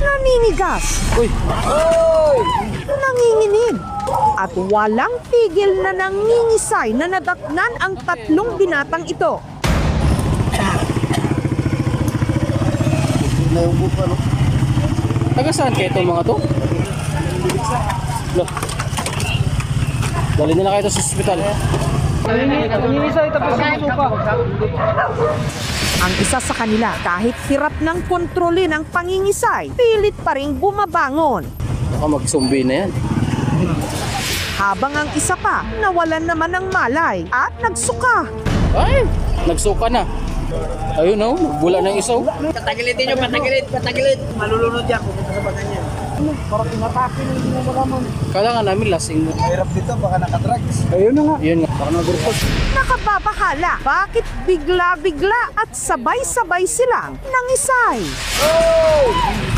naninigas, Uy! nanginginig, at walang tigil na nangingisay na nadatnan ang tatlong binatang ito. Taga saan kayo itong mga to? Look. Dali nila kayo sa ospital. Ang isa sa kanila, kahit hirap ng kontrolin ang pangingisay, pilit pa ring bumabangon. Baka mag-zombie na yan. Habang ang isa pa, nawalan naman ng malay at nagsuka. Ay! Nagsuka na. Ayun no, bula ng isaw. Patagilitin nyo, patagilid. Malulunod yan, pupunta sa bagan niya. Parang inatake na hindi mo malaman. Kala nga namin lasing mo. Hirap dito, baka nakadrugs. Ayun na nga. Yun nga, baka nagurpot. Nakababahala, bakit bigla-bigla at sabay-sabay silang nangisay? Oh!